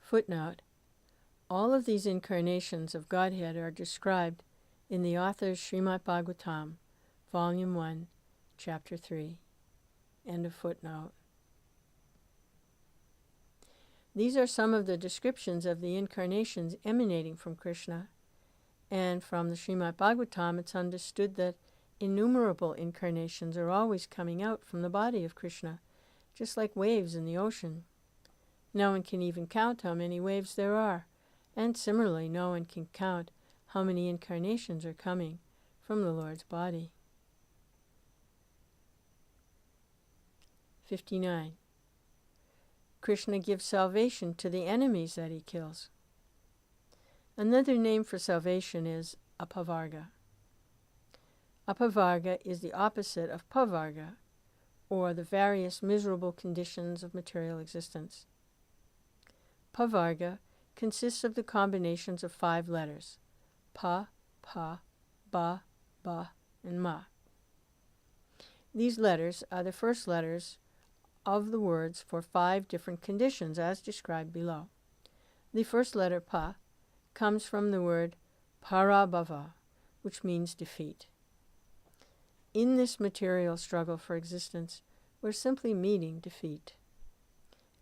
Footnote: all of these incarnations of Godhead are described in the author's Srimad Bhagavatam, Volume 1, Chapter 3. End of footnote. These are some of the descriptions of the incarnations emanating from Krishna, and from the Srimad Bhagavatam it's understood that innumerable incarnations are always coming out from the body of Krishna, just like waves in the ocean. No one can even count how many waves there are, and similarly no one can count how many incarnations are coming from the Lord's body. 59. Krishna gives salvation to the enemies that he kills. Another name for salvation is apavarga. Apavarga is the opposite of pavarga, or the various miserable conditions of material existence. Pavarga consists of the combinations of 5 letters: pa, ba, and ma. These letters are the first letters of the words for 5 different conditions as described below. The first letter pa comes from the word parabhava, which means defeat. In this material struggle for existence, we're simply meeting defeat.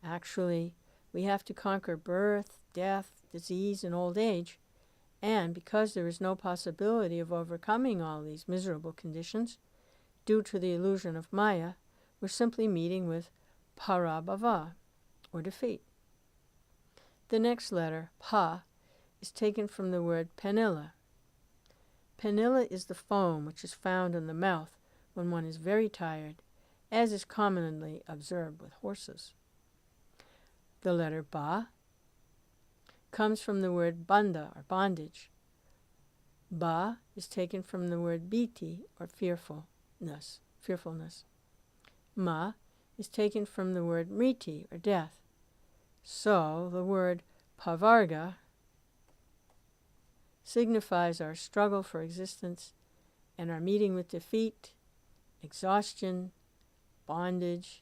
Actually, we have to conquer birth, death, disease, and old age, and because there is no possibility of overcoming all these miserable conditions, due to the illusion of Maya, we're simply meeting with parabhava, or defeat. The next letter, pa, is taken from the word penila. Penila is the foam which is found in the mouth when one is very tired, as is commonly observed with horses. The letter ba comes from the word bandha, or bondage. Ba is taken from the word biti, or fearfulness. Ma is taken from the word mriti, or death. So the word pavarga signifies our struggle for existence and our meeting with defeat, exhaustion, bondage,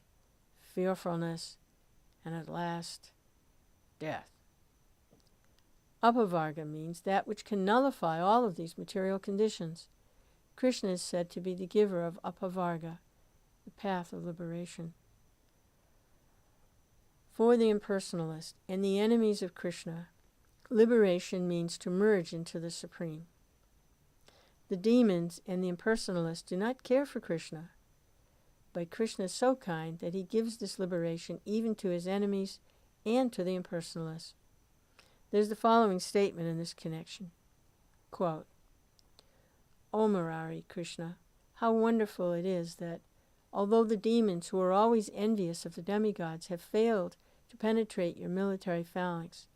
fearfulness, and at last, death. Apavarga means that which can nullify all of these material conditions. Krishna is said to be the giver of apavarga, the path of liberation. For the impersonalist and the enemies of Krishna, liberation means to merge into the Supreme. The demons and the impersonalists do not care for Krishna, but Krishna is so kind that he gives this liberation even to his enemies and to the impersonalists. There's the following statement in this connection. Quote, O Murari Krishna, how wonderful it is that, although the demons who are always envious of the demigods have failed to penetrate your military phalanx,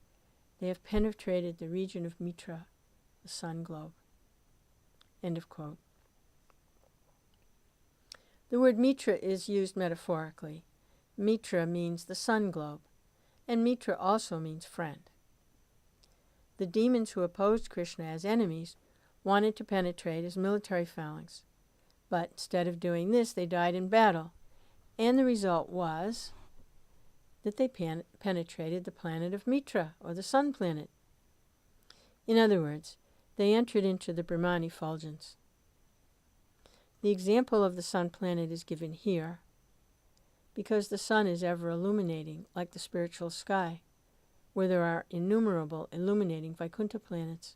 they have penetrated the region of Mitra, the sun globe. End of quote. The word Mitra is used metaphorically. Mitra means the sun globe, and Mitra also means friend. The demons who opposed Krishna as enemies wanted to penetrate his military phalanx, but instead of doing this, they died in battle, and the result was that they penetrated the planet of Mitra, or the sun planet. In other words, they entered into the Brahman effulgence. The example of the sun planet is given here because the sun is ever illuminating, like the spiritual sky, where there are innumerable illuminating Vaikuntha planets.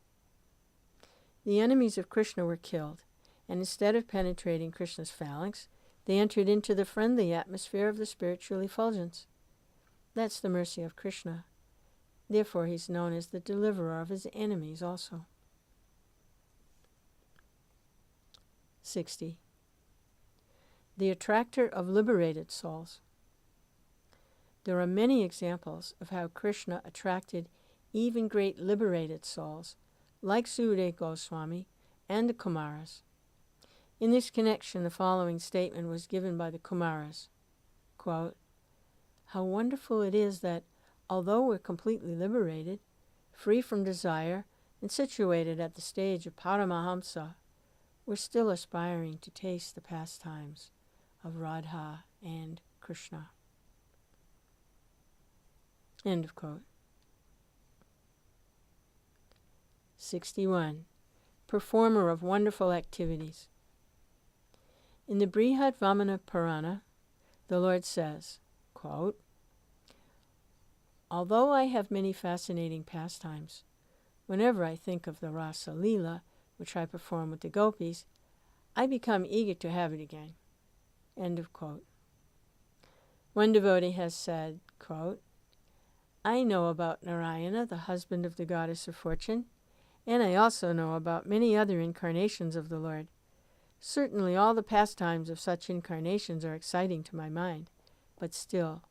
The enemies of Krishna were killed, and instead of penetrating Krishna's phalanx, they entered into the friendly atmosphere of the spiritual effulgence. That's the mercy of Krishna. Therefore, he's known as the deliverer of his enemies also. 60. The attractor of liberated souls. There are many examples of how Krishna attracted even great liberated souls, like Sudeva Goswami and the Kumaras. In this connection, the following statement was given by the Kumaras. Quote, how wonderful it is that, although we're completely liberated, free from desire, and situated at the stage of Paramahamsa, we're still aspiring to taste the pastimes of Radha and Krishna. End of quote. 61. Performer of wonderful activities. In the Brihad Vamana Purana, the Lord says, quote, "Although I have many fascinating pastimes, whenever I think of the Rasa Leela, which I perform with the gopis, I become eager to have it again." End of quote. One devotee has said, quote, "I know about Narayana, the husband of the goddess of fortune, and I also know about many other incarnations of the Lord. Certainly all the pastimes of such incarnations are exciting to my mind, but still,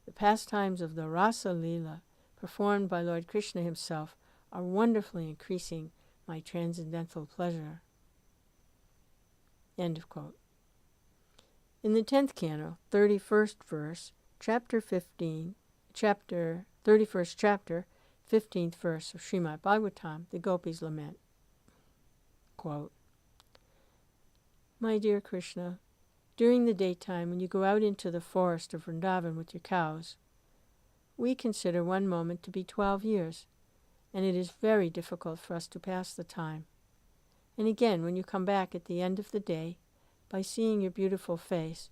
the pastimes of the Rasa Leela, performed by Lord Krishna himself, are wonderfully increasing my transcendental pleasure." End of quote. In the 10th canto, 31st verse, chapter 15, 15th verse of Srimad Bhagavatam, the gopis lament, quote, "My dear Krishna, during the daytime when you go out into the forest of Vrindavan with your cows, we consider one moment to be 12 years, and it is very difficult for us to pass the time. And again, when you come back at the end of the day, by seeing your beautiful face,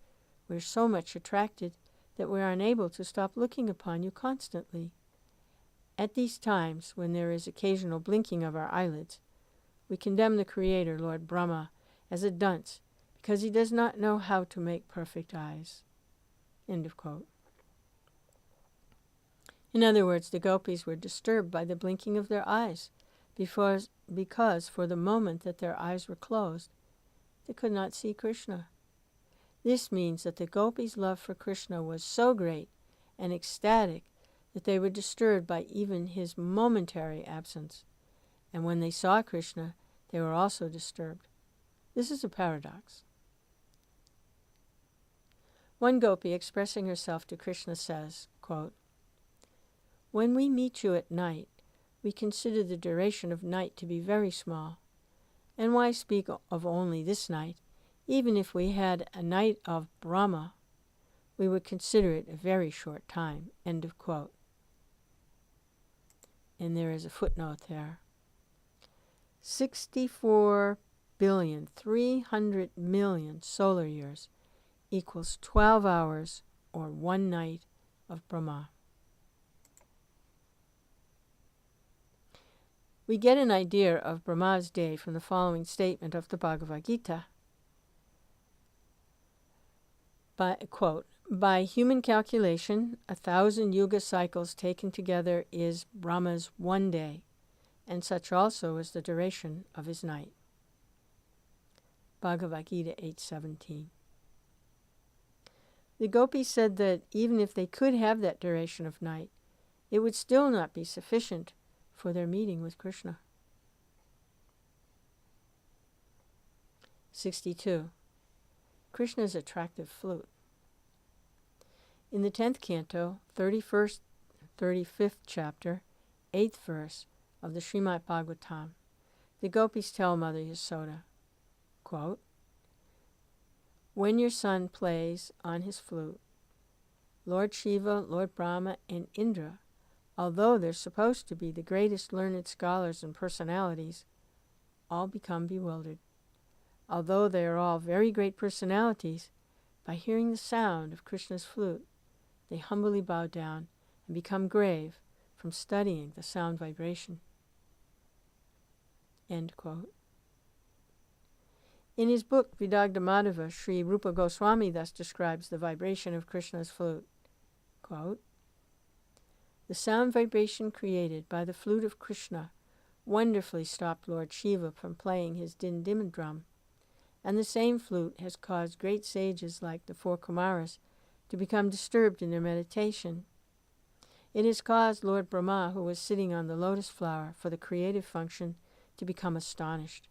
we are so much attracted that we are unable to stop looking upon you constantly. At these times, when there is occasional blinking of our eyelids, we condemn the Creator, Lord Brahma, as a dunce, because he does not know how to make perfect eyes." End of quote. In other words, the gopis were disturbed by the blinking of their eyes, because for the moment that their eyes were closed, they could not see Krishna. This means that the gopis' love for Krishna was so great and ecstatic that they were disturbed by even his momentary absence, and when they saw Krishna, they were also disturbed. This is a paradox. One gopi, expressing herself to Krishna, says, quote, "When we meet you at night, we consider the duration of night to be very small. And why speak of only this night? Even if we had a night of Brahma, we would consider it a very short time." End of quote. And there is a footnote there. 64,300,000,000 solar years equals 12 hours or one night of Brahma. We get an idea of Brahma's day from the following statement of the Bhagavad Gita. By human calculation, 1,000 yuga cycles taken together is Brahma's one day, and such also is the duration of his night. Bhagavad Gita 8:17. The gopis said that even if they could have that duration of night, it would still not be sufficient for their meeting with Krishna. 62. Krishna's attractive flute. In the 10th canto, 35th chapter, 8th verse of the Srimad Bhagavatam, the gopis tell Mother Yasoda, quote, "When your son plays on his flute, Lord Shiva, Lord Brahma, and Indra, although they're supposed to be the greatest learned scholars and personalities, all become bewildered. Although they are all very great personalities, by hearing the sound of Krishna's flute, they humbly bow down and become grave from studying the sound vibration." End quote. In his book Vidagdha Madhava, Sri Rupa Goswami thus describes the vibration of Krishna's flute. Quote, "The sound vibration created by the flute of Krishna wonderfully stopped Lord Shiva from playing his din-dim drum, and the same flute has caused great sages like the four Kumaras to become disturbed in their meditation. It has caused Lord Brahma, who was sitting on the lotus flower for the creative function, to become astonished.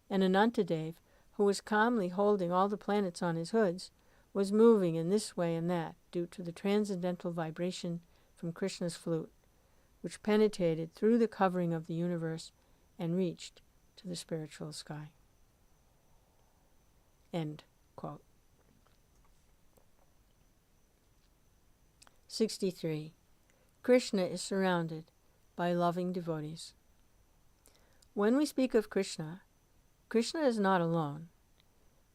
And Anantadev, who was calmly holding all the planets on his hoods, was moving in this way and that due to the transcendental vibration from Krishna's flute, which penetrated through the covering of the universe and reached to the spiritual sky." End quote. 63. Krishna is surrounded by loving devotees. When we speak of Krishna, Krishna is not alone.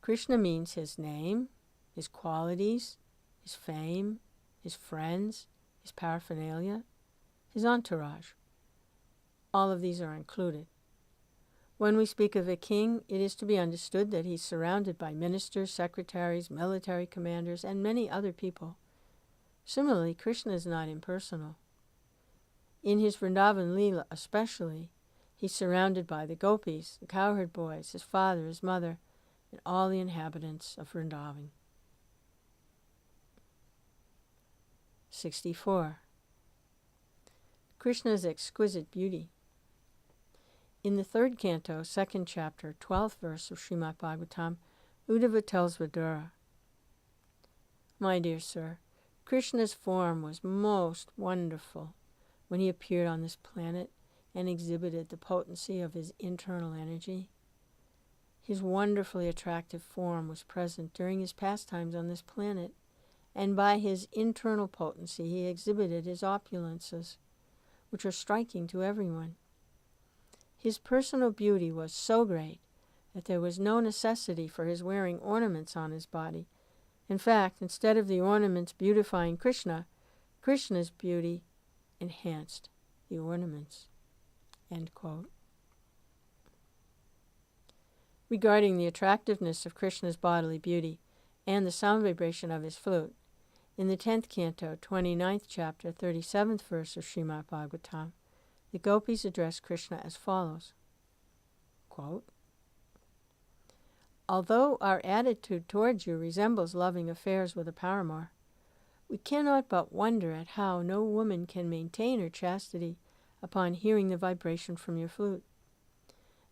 Krishna means his name, his qualities, his fame, his friends, his paraphernalia, his entourage. All of these are included. When we speak of a king, it is to be understood that he's surrounded by ministers, secretaries, military commanders, and many other people. Similarly, Krishna is not impersonal. In his Vrindavan Leela especially, he's surrounded by the gopis, the cowherd boys, his father, his mother, and all the inhabitants of Vrindavan. 64. Krishna's exquisite beauty. In the 3rd canto, 2nd chapter, 12th verse of Srimad Bhagavatam, Uddhava tells Vidura, "My dear sir, Krishna's form was most wonderful when he appeared on this planet and exhibited the potency of his internal energy. His wonderfully attractive form was present during his pastimes on this planet, and by his internal potency he exhibited his opulences, which are striking to everyone. His personal beauty was so great that there was no necessity for his wearing ornaments on his body. In fact, instead of the ornaments beautifying Krishna, Krishna's beauty enhanced the ornaments." End quote. Regarding the attractiveness of Krishna's bodily beauty and the sound vibration of his flute, in the 10th canto, 29th chapter, 37th verse of Srimad Bhagavatam, the gopis address Krishna as follows, quote, "Although our attitude towards you resembles loving affairs with a paramour, we cannot but wonder at how no woman can maintain her chastity upon hearing the vibration from your flute.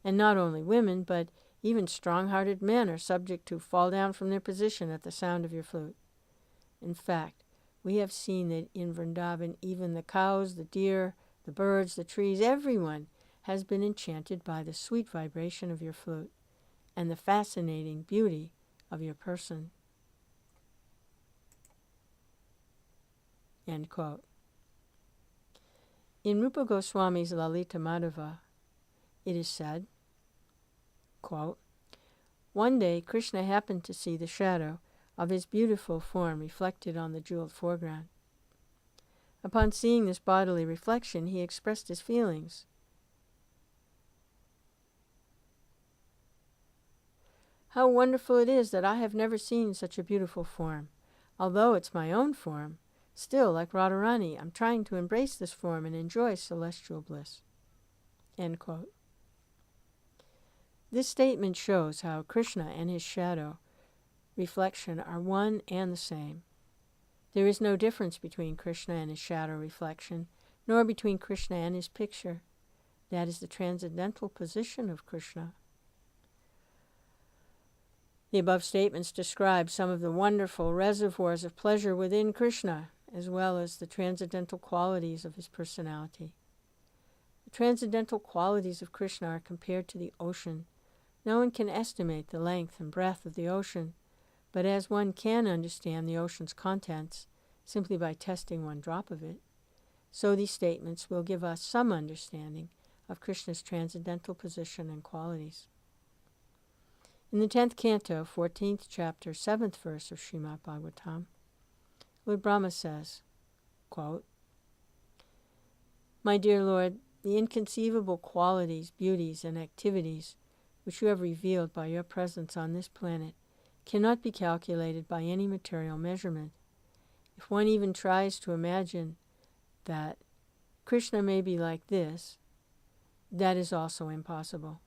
And not only women, but even strong-hearted men are subject to fall down from their position at the sound of your flute. In fact, we have seen that in Vrindavan even the cows, the deer, the birds, the trees, everyone has been enchanted by the sweet vibration of your flute and the fascinating beauty of your person." End quote. In Rupa Goswami's Lalita Madhava, it is said, quote, "One day Krishna happened to see the shadow of his beautiful form reflected on the jeweled foreground. Upon seeing this bodily reflection, he expressed his feelings. How wonderful it is that I have never seen such a beautiful form. Although it's my own form, still, like Radharani, I'm trying to embrace this form and enjoy celestial bliss." End quote. This statement shows how Krishna and his shadow reflection are one and the same. There is no difference between Krishna and his shadow reflection, nor between Krishna and his picture. That is the transcendental position of Krishna. The above statements describe some of the wonderful reservoirs of pleasure within Krishna, as well as the transcendental qualities of his personality. The transcendental qualities of Krishna are compared to the ocean. No one can estimate the length and breadth of the ocean, but as one can understand the ocean's contents simply by testing one drop of it, so these statements will give us some understanding of Krishna's transcendental position and qualities. In the 10th canto, 14th chapter, 7th verse of Srimad Bhagavatam, Lord Brahma says, quote, "My dear Lord, the inconceivable qualities, beauties, and activities which you have revealed by your presence on this planet cannot be calculated by any material measurement. If one even tries to imagine that Krishna may be like this, that is also impossible.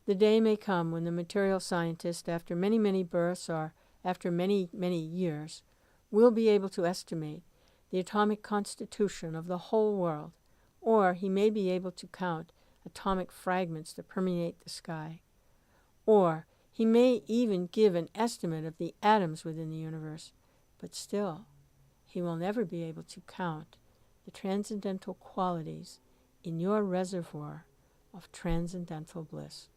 The day may come when the material scientist, after many, many births or after many, many years, will be able to estimate the atomic constitution of the whole world, or he may be able to count atomic fragments that permeate the sky, or he may even give an estimate of the atoms within the universe, but still, he will never be able to count the transcendental qualities in your reservoir of transcendental bliss."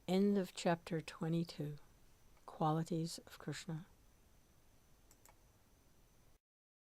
End of chapter 22. Qualities of Krishna.